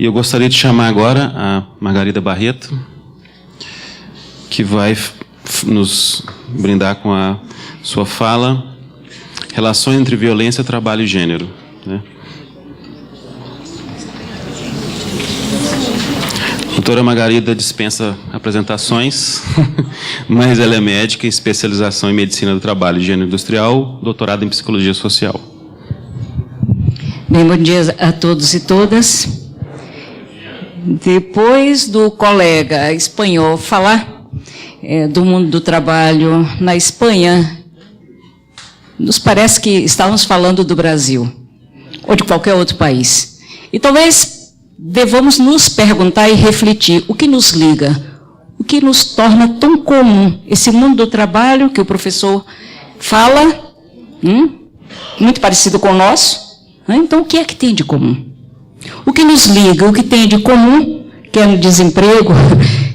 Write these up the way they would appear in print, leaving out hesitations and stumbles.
E eu gostaria de chamar agora a Margarida Barreto, que vai nos brindar com a sua fala, Relações entre Violência, Trabalho e Gênero. Né? A doutora Margarida dispensa apresentações, mas ela é médica, especialização em Medicina do Trabalho e Gênero Industrial, doutorado em Psicologia Social. Bem, bom dia a todos e todas. Depois do colega espanhol falar do mundo do trabalho na Espanha, nos parece que estávamos falando do Brasil, ou de qualquer outro país. E talvez devamos nos perguntar e refletir o que nos liga, o que nos torna tão comum esse mundo do trabalho que o professor fala, muito parecido com o nosso. Então, o que é que tem de comum? O que nos liga, o que tem de comum, que é no desemprego,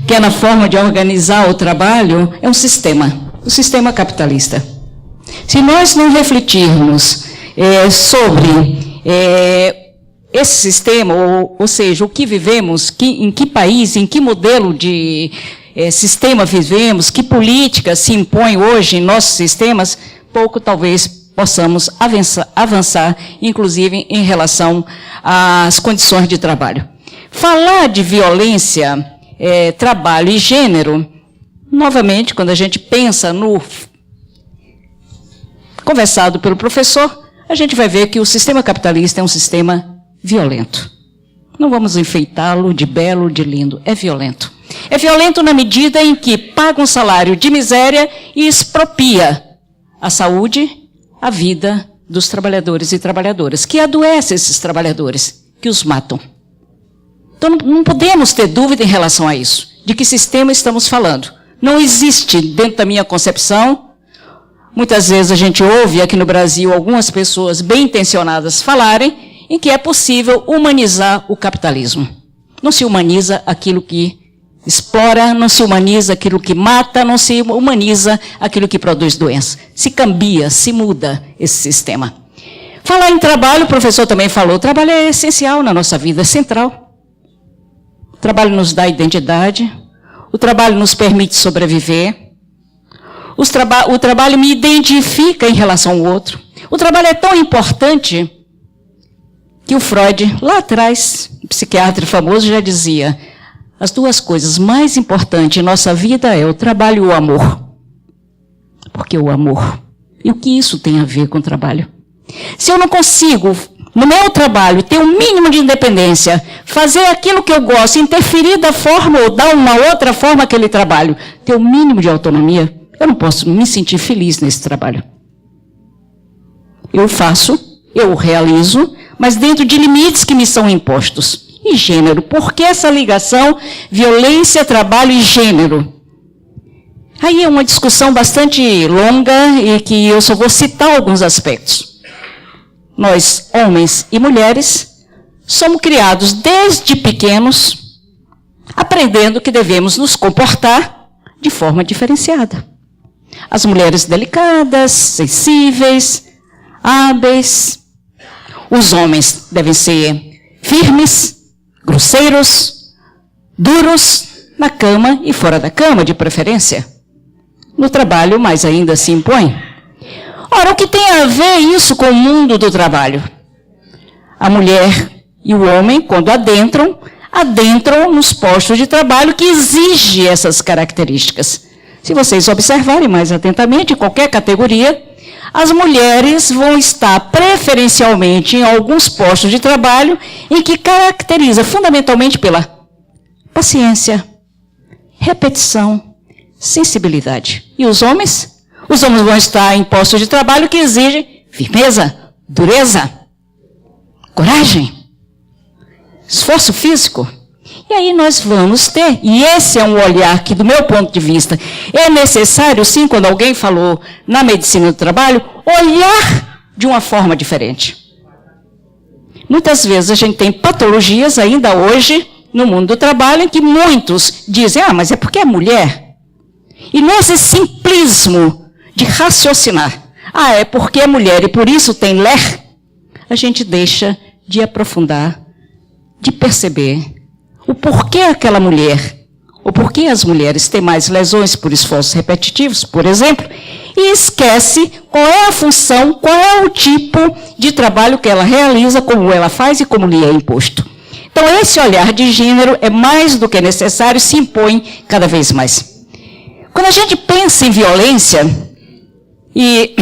que é na forma de organizar o trabalho, é um sistema, o sistema capitalista. Se nós não refletirmos sobre esse sistema, ou seja, o que vivemos, em que país, em que modelo de sistema vivemos, que política se impõe hoje em nossos sistemas, pouco talvez possamos avançar, inclusive em relação às condições de trabalho. Falar de violência, trabalho e gênero, novamente, quando a gente pensa no conversado pelo professor, a gente vai ver que o sistema capitalista é um sistema violento. Não vamos enfeitá-lo de belo, de lindo, é violento. É violento na medida em que paga um salário de miséria e expropria a saúde, a vida dos trabalhadores e trabalhadoras, que adoecem esses trabalhadores, que os matam. Então, não podemos ter dúvida em relação a isso, de que sistema estamos falando. Não existe, dentro da minha concepção, muitas vezes a gente ouve aqui no Brasil algumas pessoas bem intencionadas falarem em que é possível humanizar o capitalismo. Não se humaniza aquilo que explora, não se humaniza aquilo que mata, não se humaniza aquilo que produz doença. Se cambia, se muda esse sistema. Falar em trabalho, o professor também falou, o trabalho é essencial na nossa vida, é central. O trabalho nos dá identidade, o trabalho nos permite sobreviver, o trabalho me identifica em relação ao outro. O trabalho é tão importante que o Freud, lá atrás, um psiquiatra famoso, já dizia: as duas coisas mais importantes em nossa vida é o trabalho e o amor. Por que o amor? E o que isso tem a ver com o trabalho? Se eu não consigo, no meu trabalho, ter um mínimo de independência, fazer aquilo que eu gosto, interferir da forma ou dar uma outra forma àquele trabalho, ter um mínimo de autonomia, eu não posso me sentir feliz nesse trabalho. Eu faço, eu realizo, mas dentro de limites que me são impostos. E gênero, por que essa ligação violência, trabalho e gênero? Aí é uma discussão bastante longa e que eu só vou citar alguns aspectos. Nós, homens e mulheres, somos criados desde pequenos, aprendendo que devemos nos comportar de forma diferenciada. As mulheres delicadas, sensíveis, hábeis. Os homens devem ser firmes, grosseiros, duros, na cama e fora da cama, de preferência. No trabalho, mais ainda se impõe. Ora, o que tem a ver isso com o mundo do trabalho? A mulher e o homem, quando adentram nos postos de trabalho que exigem essas características. Se vocês observarem mais atentamente, em qualquer categoria, as mulheres vão estar preferencialmente em alguns postos de trabalho em que caracteriza fundamentalmente pela paciência, repetição, sensibilidade. E os homens? Os homens vão estar em postos de trabalho que exigem firmeza, dureza, coragem, esforço físico. E aí nós vamos ter, e esse é um olhar que, do meu ponto de vista, é necessário, sim, quando alguém falou na medicina do trabalho, olhar de uma forma diferente. Muitas vezes a gente tem patologias ainda hoje no mundo do trabalho em que muitos dizem, mas é porque é mulher. E nesse simplismo de raciocinar, é porque é mulher e por isso tem ler, a gente deixa de aprofundar de perceber o porquê aquela mulher, ou porquê as mulheres têm mais lesões por esforços repetitivos, por exemplo, e esquece qual é a função, qual é o tipo de trabalho que ela realiza, como ela faz e como lhe é imposto. Então, esse olhar de gênero é mais do que necessário, se impõe cada vez mais. Quando a gente pensa em violência, e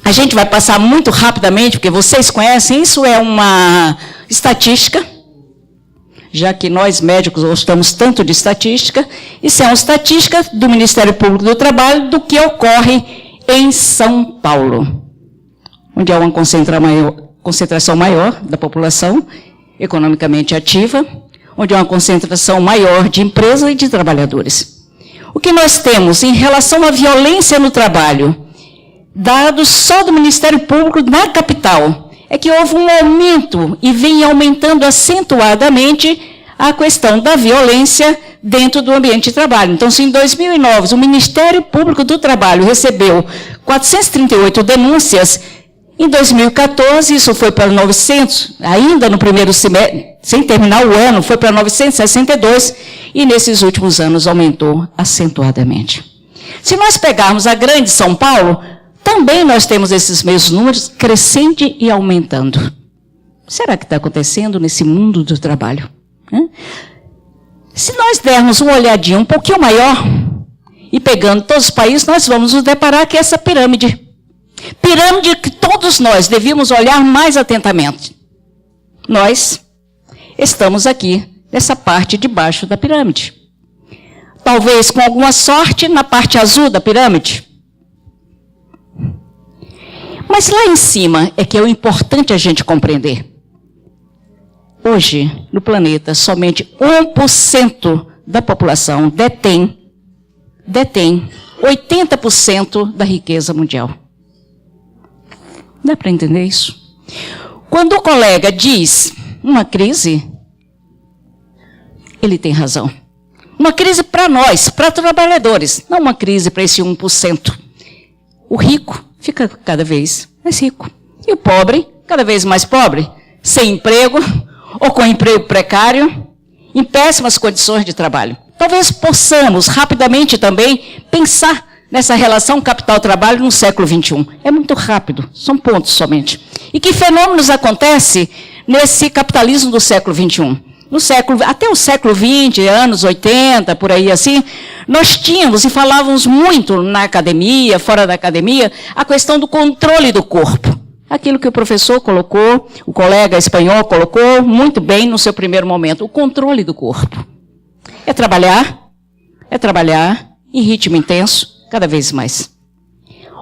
a gente vai passar muito rapidamente, porque vocês conhecem, isso é uma estatística, já que nós médicos gostamos tanto de estatística, isso é uma estatística do Ministério Público do Trabalho do que ocorre em São Paulo, onde há uma concentração maior da população economicamente ativa, onde há uma concentração maior de empresas e de trabalhadores. O que nós temos em relação à violência no trabalho, dados só do Ministério Público na capital, é que houve um aumento e vem aumentando acentuadamente a questão da violência dentro do ambiente de trabalho. Então, se em 2009 o Ministério Público do Trabalho recebeu 438 denúncias, em 2014 isso foi para 900, ainda no primeiro semestre, sem terminar o ano, foi para 962, e nesses últimos anos aumentou acentuadamente. Se nós pegarmos a grande São Paulo, também nós temos esses mesmos números crescendo e aumentando. Será que está acontecendo nesse mundo do trabalho? Se nós dermos uma olhadinha um pouquinho maior, e pegando todos os países, nós vamos nos deparar com essa pirâmide. Pirâmide que todos nós devíamos olhar mais atentamente. Nós estamos aqui, nessa parte de baixo da pirâmide. Talvez com alguma sorte na parte azul da pirâmide. Mas lá em cima é que é o importante a gente compreender. Hoje, no planeta, somente 1% da população detém 80% da riqueza mundial. Dá para entender isso? Quando o colega diz uma crise, ele tem razão. Uma crise para nós, para trabalhadores, não uma crise para esse 1%. O rico fica cada vez mais rico. E o pobre, cada vez mais pobre, sem emprego, ou com emprego precário, em péssimas condições de trabalho. Talvez possamos rapidamente também pensar nessa relação capital-trabalho no século XXI. É muito rápido, são pontos somente. E que fenômenos acontecem nesse capitalismo do século XXI? Até o século XX, anos 80, por aí assim, nós tínhamos e falávamos muito na academia, fora da academia, a questão do controle do corpo. Aquilo que o professor colocou, o colega espanhol colocou muito bem no seu primeiro momento, o controle do corpo. É trabalhar em ritmo intenso, cada vez mais.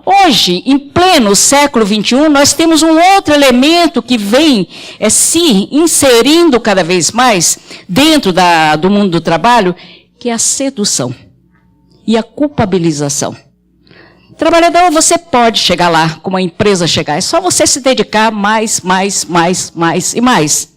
Hoje, em pleno século XXI, nós temos um outro elemento que vem se inserindo cada vez mais dentro do mundo do trabalho, que é a sedução e a culpabilização. Trabalhador, você pode chegar lá, como a empresa chegar, é só você se dedicar mais e mais.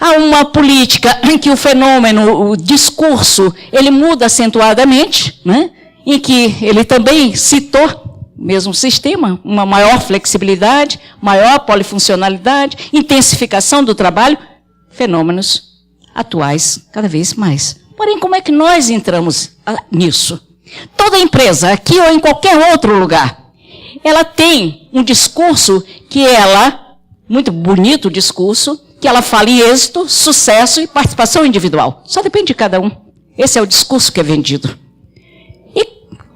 Há uma política em que o fenômeno, o discurso, ele muda acentuadamente, né? Em que ele também citou o mesmo sistema, uma maior flexibilidade, maior polifuncionalidade, intensificação do trabalho, fenômenos atuais cada vez mais. Porém, como é que nós entramos nisso? Toda empresa, aqui ou em qualquer outro lugar, ela tem um discurso muito bonito o discurso, que ela fala em êxito, sucesso e participação individual. Só depende de cada um. Esse é o discurso que é vendido. E,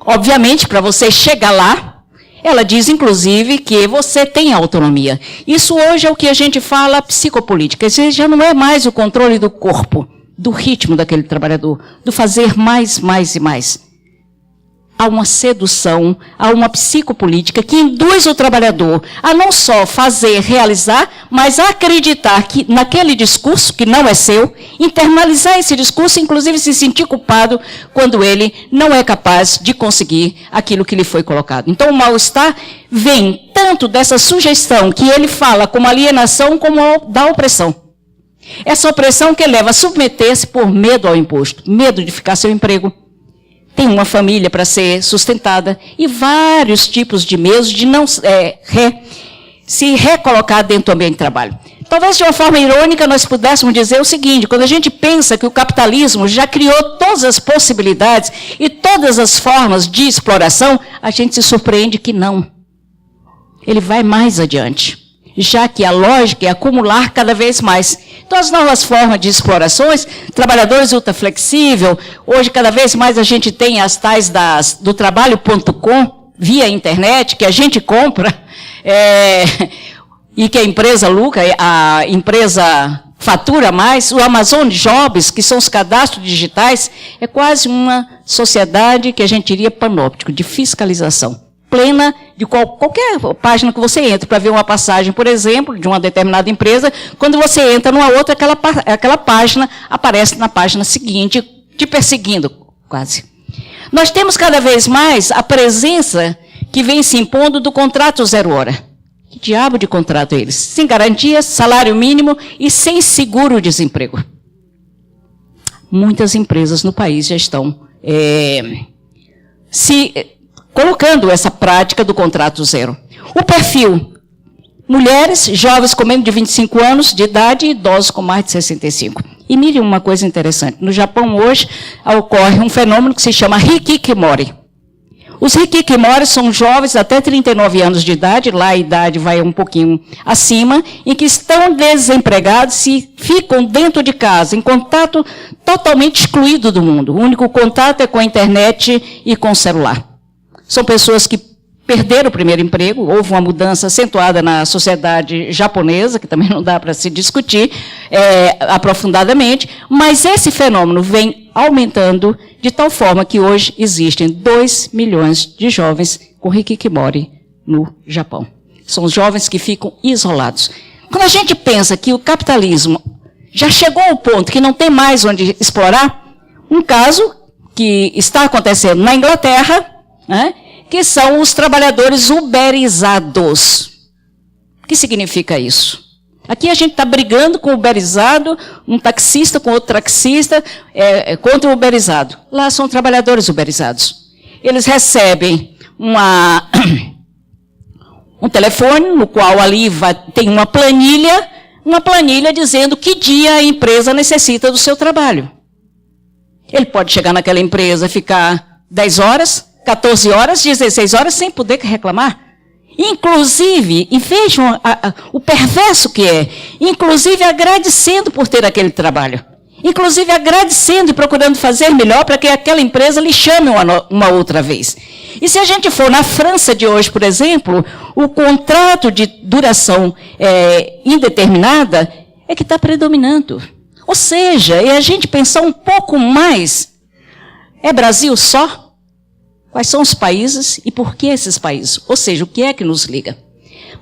obviamente, para você chegar lá, ela diz, inclusive, que você tem autonomia. Isso hoje é o que a gente fala psicopolítica. Isso já não é mais o controle do corpo, do ritmo daquele trabalhador, do fazer mais e mais. Há uma sedução, há uma psicopolítica que induz o trabalhador a não só fazer, realizar, mas a acreditar que naquele discurso que não é seu, internalizar esse discurso, inclusive se sentir culpado quando ele não é capaz de conseguir aquilo que lhe foi colocado. Então o mal-estar vem tanto dessa sugestão que ele fala como alienação, como da opressão. Essa opressão que leva a submeter-se por medo ao imposto, medo de ficar sem emprego. Tem uma família para ser sustentada e vários tipos de medos de não se recolocar dentro do ambiente de trabalho. Talvez de uma forma irônica nós pudéssemos dizer o seguinte: quando a gente pensa que o capitalismo já criou todas as possibilidades e todas as formas de exploração, a gente se surpreende que não. Ele vai mais adiante, já que a lógica é acumular cada vez mais. Então, as novas formas de explorações, trabalhadores ultraflexível, hoje cada vez mais a gente tem as tais do trabalho.com, via internet, que a gente compra, e que a empresa lucra, a empresa fatura mais. O Amazon Jobs, que são os cadastros digitais, é quase uma sociedade que a gente diria panóptico, de fiscalização plena de qualquer página que você entra para ver uma passagem, por exemplo, de uma determinada empresa. Quando você entra numa outra, aquela página aparece na página seguinte, te perseguindo, quase. Nós temos cada vez mais a presença que vem se impondo do contrato 0 hora. Que diabo de contrato é eles? Sem garantia, salário mínimo e sem seguro-desemprego. Muitas empresas no país já estão colocando essa prática do contrato 0. O perfil: mulheres, jovens com menos de 25 anos de idade e idosos com mais de 65. E mire uma coisa interessante. No Japão, hoje, ocorre um fenômeno que se chama hikikomori. Os hikikomori são jovens até 39 anos de idade, lá a idade vai um pouquinho acima, em que estão desempregados e ficam dentro de casa, em contato totalmente excluído do mundo. O único contato é com a internet e com o celular. São pessoas que perderam o primeiro emprego, houve uma mudança acentuada na sociedade japonesa, que também não dá para se discutir aprofundadamente, mas esse fenômeno vem aumentando de tal forma que hoje existem 2 milhões de jovens com hikikomori no Japão. São os jovens que ficam isolados. Quando a gente pensa que o capitalismo já chegou ao ponto que não tem mais onde explorar, um caso que está acontecendo na Inglaterra, que são os trabalhadores uberizados. O que significa isso? Aqui a gente está brigando com o uberizado, um taxista com outro taxista, contra o uberizado. Lá são trabalhadores uberizados. Eles recebem um telefone, no qual ali tem uma planilha dizendo que dia a empresa necessita do seu trabalho. Ele pode chegar naquela empresa, ficar 10 horas, 14 horas, 16 horas, sem poder reclamar. Inclusive, e vejam o perverso que é, inclusive agradecendo por ter aquele trabalho. Inclusive agradecendo e procurando fazer melhor para que aquela empresa lhe chame uma outra vez. E se a gente for na França de hoje, por exemplo, o contrato de duração indeterminada é que está predominando. Ou seja, é a gente pensar um pouco mais. É Brasil só? Quais são os países e por que esses países? Ou seja, o que é que nos liga?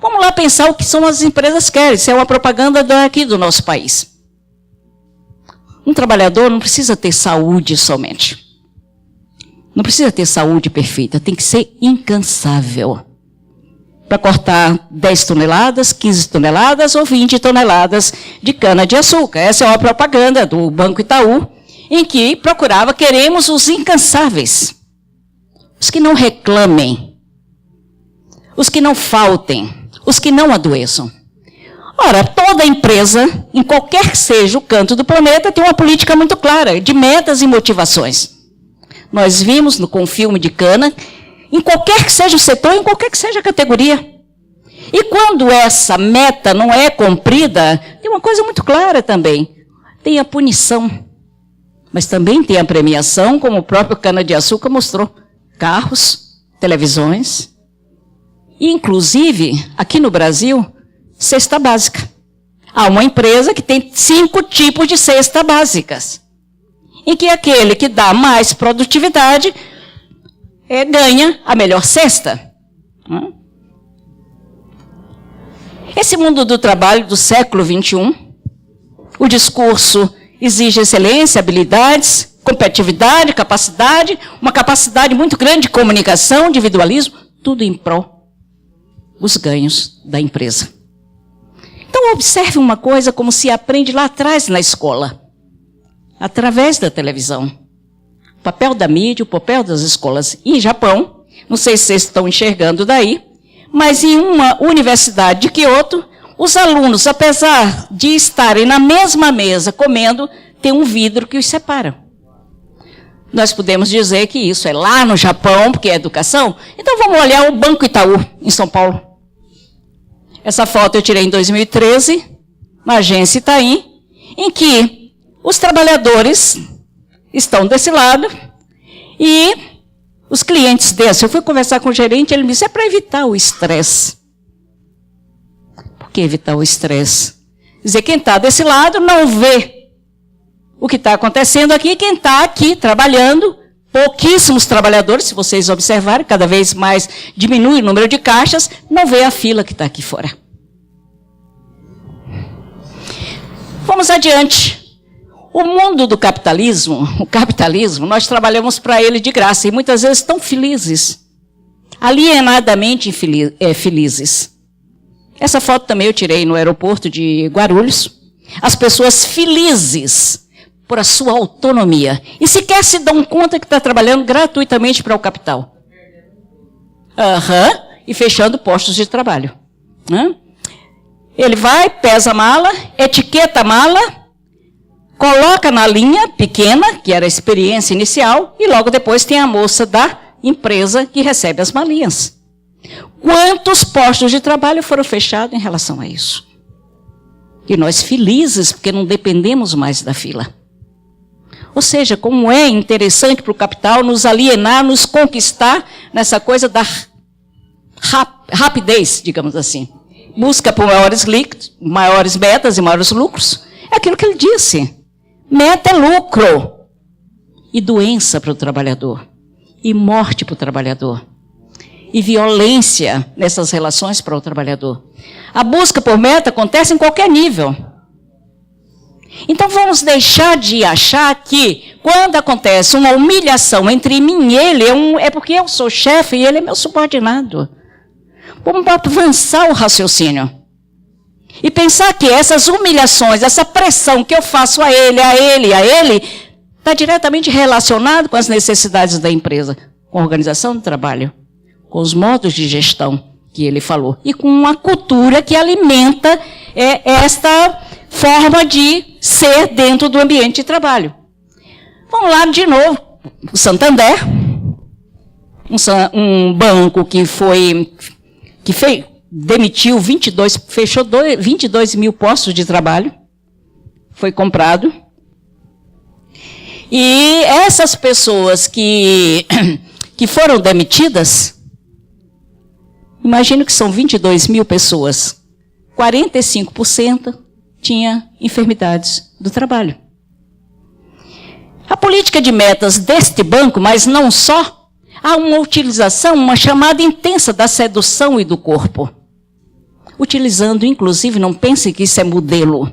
Vamos lá pensar o que são as empresas querem. Isso é uma propaganda daqui do nosso país. Um trabalhador não precisa ter saúde somente. Não precisa ter saúde perfeita. Tem que ser incansável. Para cortar 10 toneladas, 15 toneladas ou 20 toneladas de cana-de-açúcar. Essa é uma propaganda do Banco Itaú, em que procurava, queremos os incansáveis. Os que não reclamem, os que não faltem, os que não adoeçam. Ora, toda empresa, em qualquer que seja o canto do planeta, tem uma política muito clara de metas e motivações. Nós vimos com o filme de cana, em qualquer que seja o setor, em qualquer que seja a categoria. E quando essa meta não é cumprida, tem uma coisa muito clara também. Tem a punição, mas também tem a premiação, como o próprio cana-de-açúcar mostrou. Carros, televisões, e inclusive, aqui no Brasil, cesta básica. Há uma empresa que tem 5 tipos de cesta básicas, em que aquele que dá mais produtividade ganha a melhor cesta. Esse mundo do trabalho do século XXI, o discurso exige excelência, habilidades, competitividade, capacidade, uma capacidade muito grande de comunicação, individualismo, tudo em prol dos ganhos da empresa. Então, observe uma coisa como se aprende lá atrás na escola, através da televisão. O papel da mídia, o papel das escolas. Em Japão, não sei se vocês estão enxergando daí, mas em uma universidade de Kyoto, os alunos, apesar de estarem na mesma mesa comendo, tem um vidro que os separa. Nós podemos dizer que isso é lá no Japão, porque é educação. Então vamos olhar o Banco Itaú, em São Paulo. Essa foto eu tirei em 2013, na agência Itaim, em que os trabalhadores estão desse lado e os clientes desse. Eu fui conversar com o gerente, ele me disse, é para evitar o estresse. Por que evitar o estresse? Quer dizer, quem está desse lado não vê o que está acontecendo aqui, quem está aqui trabalhando, pouquíssimos trabalhadores, se vocês observarem, cada vez mais diminui o número de caixas, não vê a fila que está aqui fora. Vamos adiante. O mundo do capitalismo, o capitalismo, nós trabalhamos para ele de graça e muitas vezes tão felizes, alienadamente felizes. Essa foto também eu tirei no aeroporto de Guarulhos. As pessoas felizes por a sua autonomia. E sequer se dão conta que está trabalhando gratuitamente para o capital. E fechando postos de trabalho. Ele vai, pesa a mala, etiqueta a mala, coloca na linha pequena, que era a experiência inicial, e logo depois tem a moça da empresa que recebe as malinhas. Quantos postos de trabalho foram fechados em relação a isso? E nós felizes, porque não dependemos mais da fila. Ou seja, como é interessante para o capital nos alienar, nos conquistar nessa coisa da rapidez, digamos assim. Busca por maiores metas e maiores lucros. É aquilo que ele disse. Meta é lucro. E doença para o trabalhador. E morte para o trabalhador. E violência nessas relações para o trabalhador. A busca por meta acontece em qualquer nível. Então vamos deixar de achar que quando acontece uma humilhação entre mim e ele, é porque eu sou chefe e ele é meu subordinado. Vamos avançar o raciocínio. E pensar que essas humilhações, essa pressão que eu faço a ele, está diretamente relacionado com as necessidades da empresa, com a organização do trabalho, com os modos de gestão que ele falou, e com uma cultura que alimenta esta forma de ser dentro do ambiente de trabalho. Vamos lá de novo. O Santander, um banco que demitiu fechou 22 mil postos de trabalho, foi comprado. E essas pessoas que foram demitidas, imagino que são 22 mil pessoas, 45% tinha enfermidades do trabalho. A política de metas deste banco, mas não só, há uma utilização, uma chamada intensa da sedução e do corpo. Utilizando, inclusive, não pense que isso é modelo,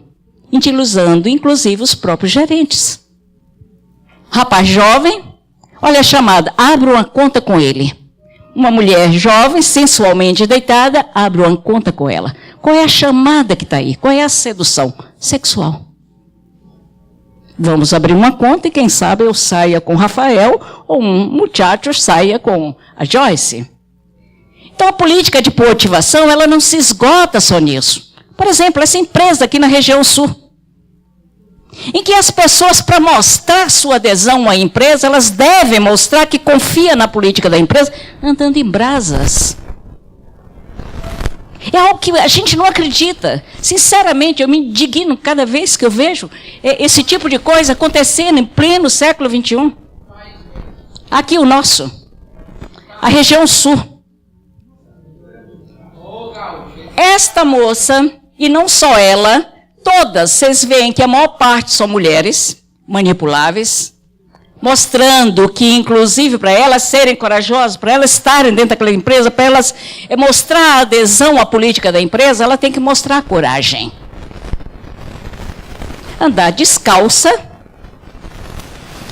utilizando, inclusive, os próprios gerentes. Rapaz jovem, olha a chamada, abre uma conta com ele. Uma mulher jovem, sensualmente deitada, abre uma conta com ela. Qual é a chamada que está aí? Qual é a sedução? Sexual. Vamos abrir uma conta e quem sabe eu saia com o Rafael ou um muchacho saia com a Joyce. Então a política de motivação, ela não se esgota só nisso. Por exemplo, essa empresa aqui na região sul, em que as pessoas, para mostrar sua adesão à empresa, elas devem mostrar que confia na política da empresa, andando em brasas. É algo que a gente não acredita. Sinceramente, eu me indigno cada vez que eu vejo esse tipo de coisa acontecendo em pleno século XXI. Aqui o nosso, a região sul. Esta moça, e não só ela, todas, vocês veem que a maior parte são mulheres manipuláveis, mostrando que, inclusive, para elas serem corajosas, para elas estarem dentro daquela empresa, para elas mostrar a adesão à política da empresa, ela tem que mostrar coragem. Andar descalça.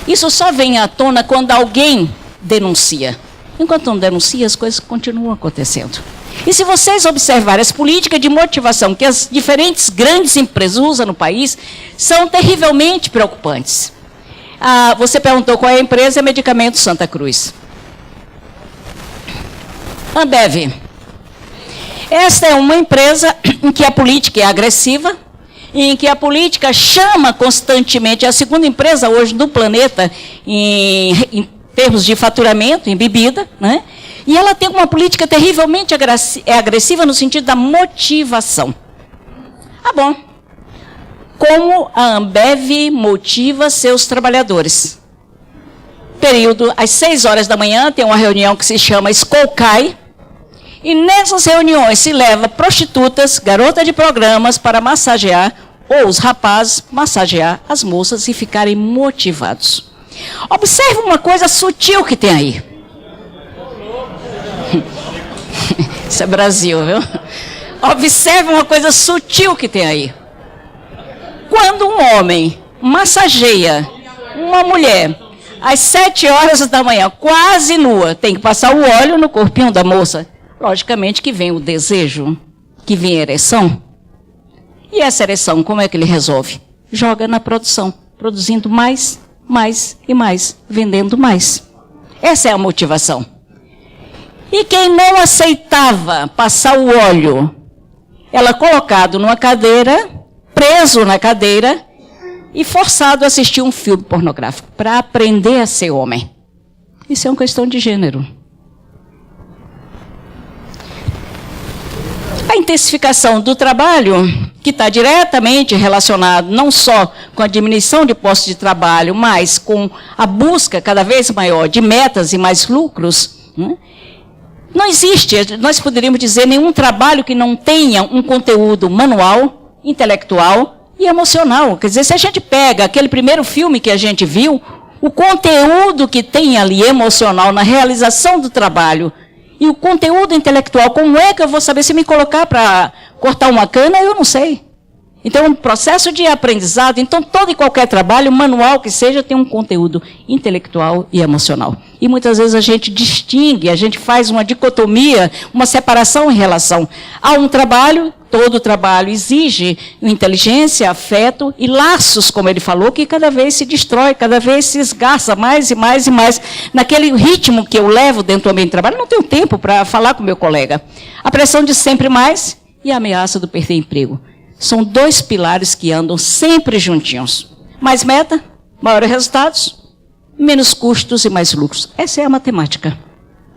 Isso só vem à tona quando alguém denuncia. Enquanto não denuncia, as coisas continuam acontecendo. E se vocês observarem as políticas de motivação que as diferentes grandes empresas usam no país, são terrivelmente preocupantes. Você perguntou qual é a empresa, é Medicamento Santa Cruz. Ambev. Esta é uma empresa em que a política é agressiva, em que a política chama constantemente, é a segunda empresa hoje do planeta em termos de faturamento, em bebida, né? E ela tem uma política terrivelmente agressiva no sentido da motivação. Ah, bom. Como a Ambev motiva seus trabalhadores? Período, às 6 horas da manhã, tem uma reunião que se chama Skolkai, e nessas reuniões se leva prostitutas, garotas de programas para massagear, ou os rapazes massagear as moças e ficarem motivados. Observe uma coisa sutil que tem aí. Isso é Brasil, viu? Observe uma coisa sutil que tem aí. Quando um homem massageia uma mulher às 7 horas da manhã, quase nua, tem que passar o óleo no corpinho da moça. Logicamente que vem o desejo, que vem a ereção. E essa ereção, como é que ele resolve? Joga na produção, produzindo mais, mais e mais, vendendo mais. Essa é a motivação. E quem não aceitava passar o óleo, ela colocado numa cadeira, preso na cadeira e forçado a assistir um filme pornográfico para aprender a ser homem. Isso é uma questão de gênero. A intensificação do trabalho, que está diretamente relacionado não só com a diminuição de postos de trabalho, mas com a busca cada vez maior de metas e mais lucros, né? Não existe, nós poderíamos dizer, nenhum trabalho que não tenha um conteúdo manual, intelectual e emocional. Quer dizer, se a gente pega aquele primeiro filme que a gente viu, o conteúdo que tem ali emocional na realização do trabalho e o conteúdo intelectual, como é que eu vou saber se me colocar para cortar uma cana? Eu não sei. Então, um processo de aprendizado, então todo e qualquer trabalho, manual que seja, tem um conteúdo intelectual e emocional. E muitas vezes a gente distingue, a gente faz uma dicotomia, uma separação em relação a um trabalho. Todo trabalho exige inteligência, afeto e laços, como ele falou, que cada vez se destrói, cada vez se esgarça mais e mais e mais. Naquele ritmo que eu levo dentro do ambiente de trabalho, não tenho tempo para falar com meu colega. A pressão de sempre mais e a ameaça do perder emprego. São dois pilares que andam sempre juntinhos. Mais meta, maiores resultados, menos custos e mais lucros. Essa é a matemática.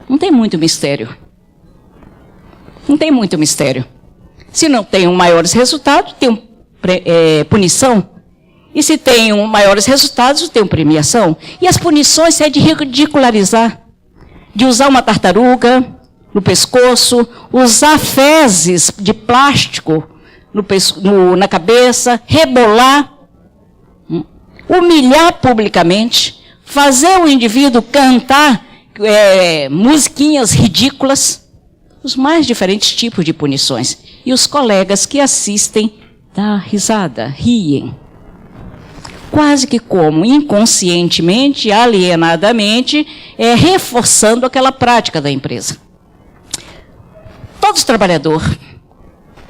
Não tem muito mistério. Não tem muito mistério. Se não tem maiores resultados, tem punição. E se tem maiores resultados, tem premiação. E as punições é de ridicularizar. De usar uma tartaruga no pescoço, usar fezes de plástico na cabeça, rebolar, humilhar publicamente, fazer o indivíduo cantar musiquinhas ridículas, os mais diferentes tipos de punições. E os colegas que assistem dão risada, riem. Quase que como inconscientemente, alienadamente, reforçando aquela prática da empresa. Todo trabalhador,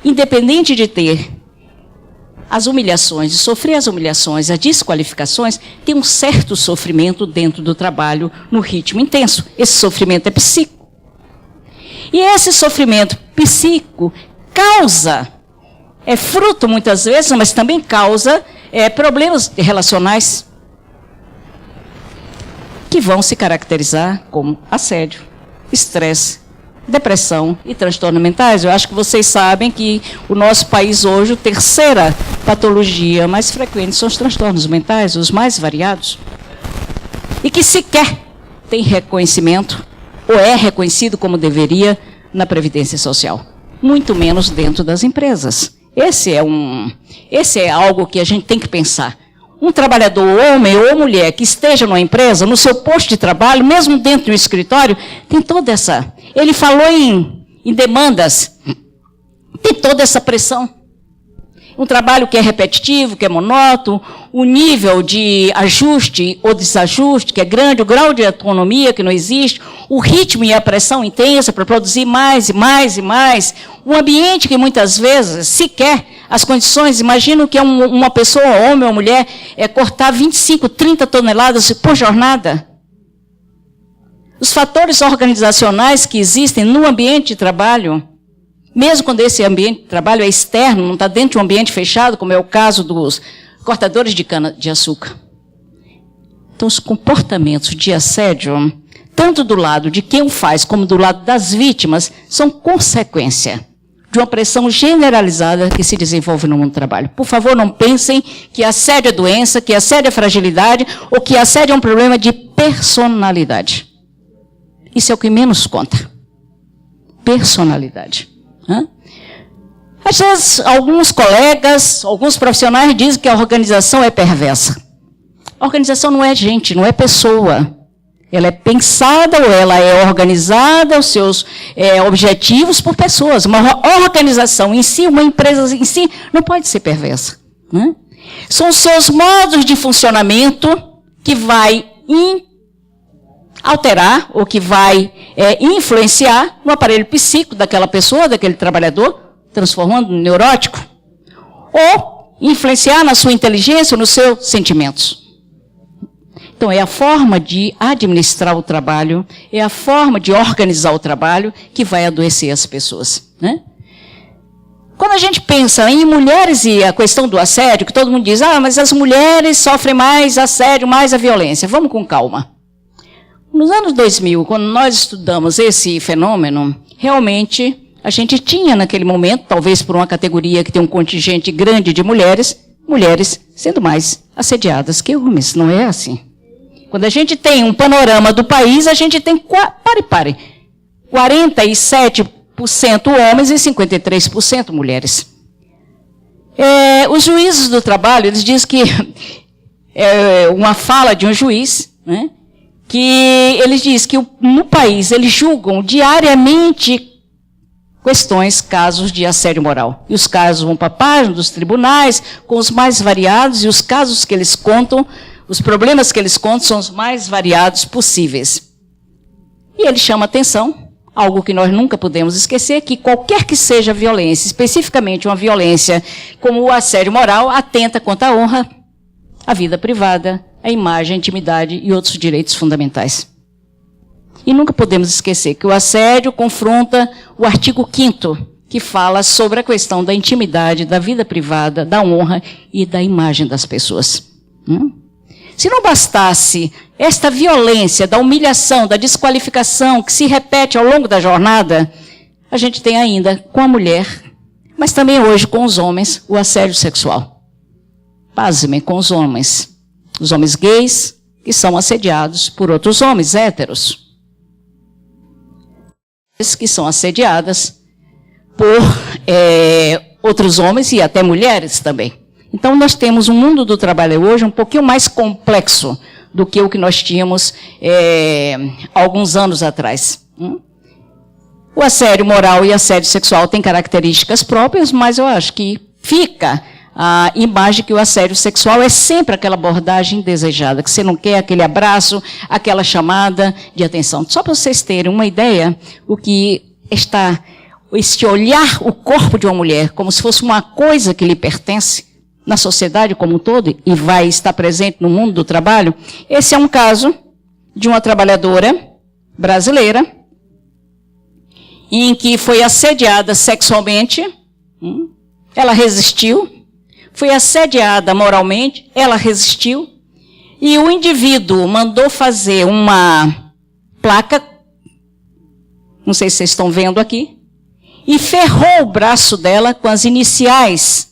independente de ter as humilhações, de sofrer as humilhações, as desqualificações, tem um certo sofrimento dentro do trabalho, no ritmo intenso. Esse sofrimento é psíquico. E esse sofrimento psíquico causa, é fruto muitas vezes, mas também causa problemas relacionais que vão se caracterizar como assédio, estresse, depressão e transtornos mentais. Eu acho que vocês sabem que o nosso país hoje, a terceira patologia mais frequente são os transtornos mentais, os mais variados, e que sequer tem reconhecimento, ou é reconhecido como deveria, na Previdência Social. Muito menos dentro das empresas. Esse é algo que a gente tem que pensar. Um trabalhador, homem ou mulher, que esteja numa empresa, no seu posto de trabalho, mesmo dentro do escritório, tem toda essa... Ele falou em demandas, tem toda essa pressão. Um trabalho que é repetitivo, que é monótono, o nível de ajuste ou desajuste, que é grande, o grau de autonomia que não existe, o ritmo e a pressão intensa para produzir mais e mais e mais, um ambiente que muitas vezes sequer as condições, imagino que uma pessoa, homem ou mulher, cortar 25, 30 toneladas por jornada. Os fatores organizacionais que existem no ambiente de trabalho Mesmo quando esse ambiente de trabalho é externo, não está dentro de um ambiente fechado, como é o caso dos cortadores de cana-de-açúcar. Então, os comportamentos de assédio, tanto do lado de quem o faz, como do lado das vítimas, são consequência de uma pressão generalizada que se desenvolve no mundo do trabalho. Por favor, não pensem que assédio é doença, que assédio é fragilidade, ou que assédio é um problema de personalidade. Isso é o que menos conta. Personalidade. Às vezes, alguns colegas, alguns profissionais dizem que a organização é perversa. A organização não é gente, não é pessoa. Ela é pensada ou ela é organizada, os seus objetivos por pessoas. Uma organização em si, uma empresa em si, não pode ser perversa. São os seus modos de funcionamento que vai alterar ou que vai influenciar no aparelho psíquico daquela pessoa, daquele trabalhador, transformando no neurótico, ou influenciar na sua inteligência ou nos seus sentimentos. Então, é a forma de administrar o trabalho, é a forma de organizar o trabalho que vai adoecer as pessoas. Quando a gente pensa em mulheres e a questão do assédio, que todo mundo diz, mas as mulheres sofrem mais assédio, mais a violência. Vamos com calma. Nos anos 2000, quando nós estudamos esse fenômeno, realmente a gente tinha naquele momento, talvez por uma categoria que tem um contingente grande de mulheres sendo mais assediadas que homens. Não é assim. Quando a gente tem um panorama do país, a gente tem 47% homens e 53% mulheres. Os juízes do trabalho, eles dizem que, uma fala de um juiz, que eles dizem que no país eles julgam diariamente questões, casos de assédio moral. E os casos vão para a página dos tribunais, com os mais variados, e os casos que eles contam, os problemas que eles contam são os mais variados possíveis. E ele chama atenção, algo que nós nunca podemos esquecer, que qualquer que seja a violência, especificamente uma violência como o assédio moral, atenta contra a honra, a vida privada, a imagem, a intimidade e outros direitos fundamentais. E nunca podemos esquecer que o assédio confronta o artigo 5º, que fala sobre a questão da intimidade, da vida privada, da honra e da imagem das pessoas. Se não bastasse esta violência, da humilhação, da desqualificação que se repete ao longo da jornada, a gente tem ainda com a mulher, mas também hoje com os homens, o assédio sexual. Pasmem, com os homens gays que são assediados por outros homens héteros, que são assediadas por outros homens e até mulheres também. Então, nós temos um mundo do trabalho hoje um pouquinho mais complexo do que o que nós tínhamos alguns anos atrás. O assédio moral e assédio sexual têm características próprias, mas eu acho que fica a imagem que o assédio sexual é sempre aquela abordagem desejada, que você não quer aquele abraço, aquela chamada de atenção. Só para vocês terem uma ideia, o que está, esse olhar o corpo de uma mulher como se fosse uma coisa que lhe pertence, na sociedade como um todo, e vai estar presente no mundo do trabalho, esse é um caso de uma trabalhadora brasileira, em que foi assediada sexualmente, ela resistiu, foi assediada moralmente, ela resistiu, e o indivíduo mandou fazer uma placa, não sei se vocês estão vendo aqui, e ferrou o braço dela com as iniciais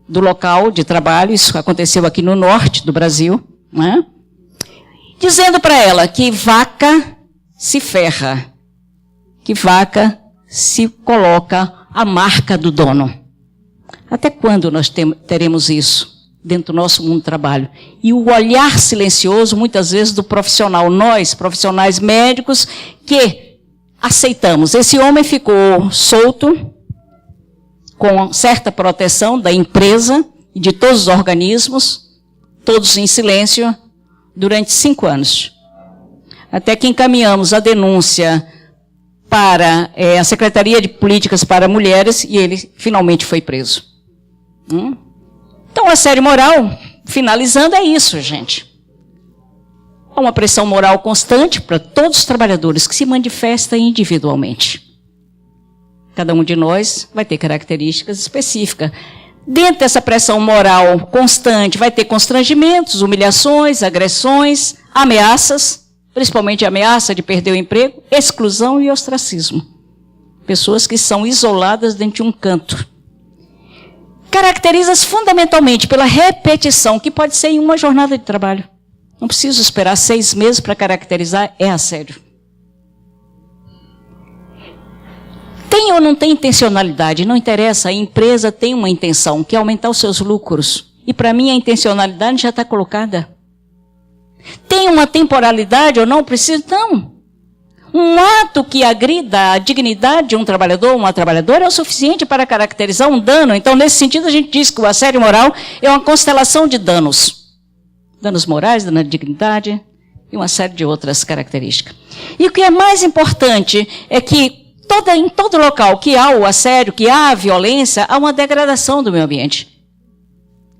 do local de trabalho, isso aconteceu aqui no norte do Brasil, dizendo para ela que vaca se ferra, que vaca se coloca a marca do dono. Até quando nós teremos isso dentro do nosso mundo do trabalho? E o olhar silencioso, muitas vezes, do profissional, nós, profissionais médicos, que aceitamos. Esse homem ficou solto, com certa proteção da empresa e de todos os organismos, todos em silêncio, durante 5 anos. Até que encaminhamos a denúncia para a Secretaria de Políticas para Mulheres e ele finalmente foi preso. Então, o assédio moral, finalizando, é isso, gente. Há uma pressão moral constante para todos os trabalhadores que se manifesta individualmente. Cada um de nós vai ter características específicas. Dentro dessa pressão moral constante, vai ter constrangimentos, humilhações, agressões, ameaças, principalmente a ameaça de perder o emprego, exclusão e ostracismo. Pessoas que são isoladas dentro de um canto. Caracteriza-se fundamentalmente pela repetição, que pode ser em uma jornada de trabalho. Não preciso esperar 6 meses para caracterizar, é assédio. Tem ou não tem intencionalidade? Não interessa, a empresa tem uma intenção, que é aumentar os seus lucros. E para mim a intencionalidade já está colocada. Tem uma temporalidade ou não? Preciso? Não. Um ato que agrida a dignidade de um trabalhador ou uma trabalhadora é o suficiente para caracterizar um dano. Então, nesse sentido, a gente diz que o assédio moral é uma constelação de danos. Danos morais, dano à dignidade e uma série de outras características. E o que é mais importante é que em todo local que há o assédio, que há a violência, há uma degradação do meio ambiente.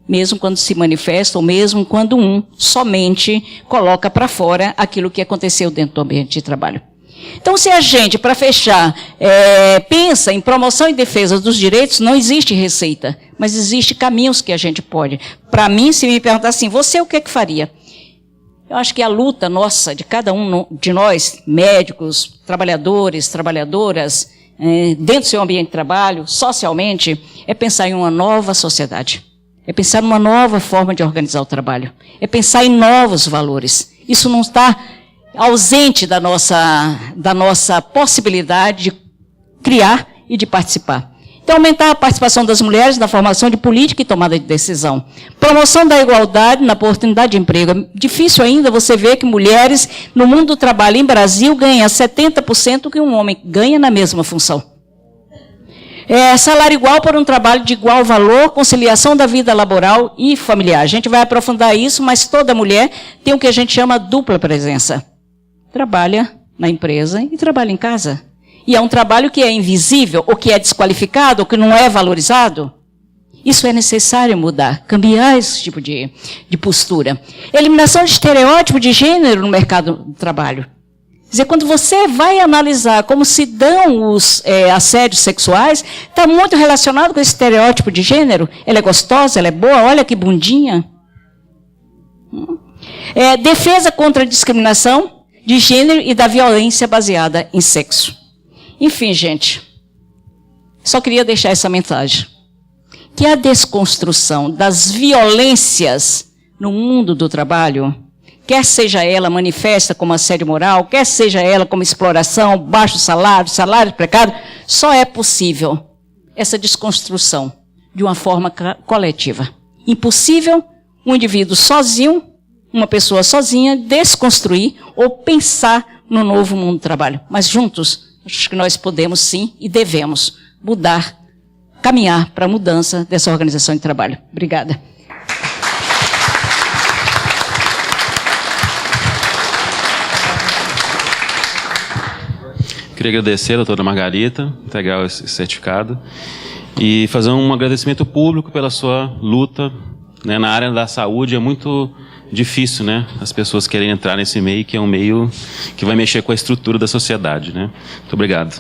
Mesmo quando se manifesta, ou mesmo quando somente coloca para fora aquilo que aconteceu dentro do ambiente de trabalho. Então, se a gente, para fechar, pensa em promoção e defesa dos direitos, não existe receita, mas existe caminhos que a gente pode. Para mim, se me perguntar assim, você o que faria? Eu acho que a luta nossa, de cada um de nós, médicos, trabalhadores, trabalhadoras, dentro do seu ambiente de trabalho, socialmente, é pensar em uma nova sociedade. É pensar numa nova forma de organizar o trabalho. É pensar em novos valores. Isso não está ausente da nossa possibilidade de criar e de participar. Então, aumentar a participação das mulheres na formação de política e tomada de decisão. Promoção da igualdade na oportunidade de emprego. É difícil ainda você ver que mulheres no mundo do trabalho em Brasil ganham 70% do que um homem ganha na mesma função. Salário igual por um trabalho de igual valor, conciliação da vida laboral e familiar. A gente vai aprofundar isso, mas toda mulher tem o que a gente chama dupla presença. Trabalha na empresa e trabalha em casa. E é um trabalho que é invisível, ou que é desqualificado, ou que não é valorizado. Isso é necessário mudar, cambiar esse tipo de postura. Eliminação de estereótipo de gênero no mercado do trabalho. Quer dizer, quando você vai analisar como se dão os assédios sexuais, está muito relacionado com esse estereótipo de gênero. Ela é gostosa, ela é boa, olha que bundinha. Defesa contra a discriminação de gênero e da violência baseada em sexo. Enfim, gente, só queria deixar essa mensagem. Que a desconstrução das violências no mundo do trabalho, quer seja ela manifesta como assédio moral, quer seja ela como exploração, baixo salário, salário precário, só é possível essa desconstrução de uma forma coletiva. Impossível um indivíduo sozinho, uma pessoa sozinha, desconstruir ou pensar no novo mundo do trabalho. Mas juntos, acho que nós podemos sim e devemos mudar, caminhar para a mudança dessa organização de trabalho. Obrigada. Queria agradecer a doutora Margarita, entregar esse certificado e fazer um agradecimento público pela sua luta, né, na área da saúde. É muito difícil, né, as pessoas querem entrar nesse meio, que é um meio que vai mexer com a estrutura da sociedade, né? Muito obrigado.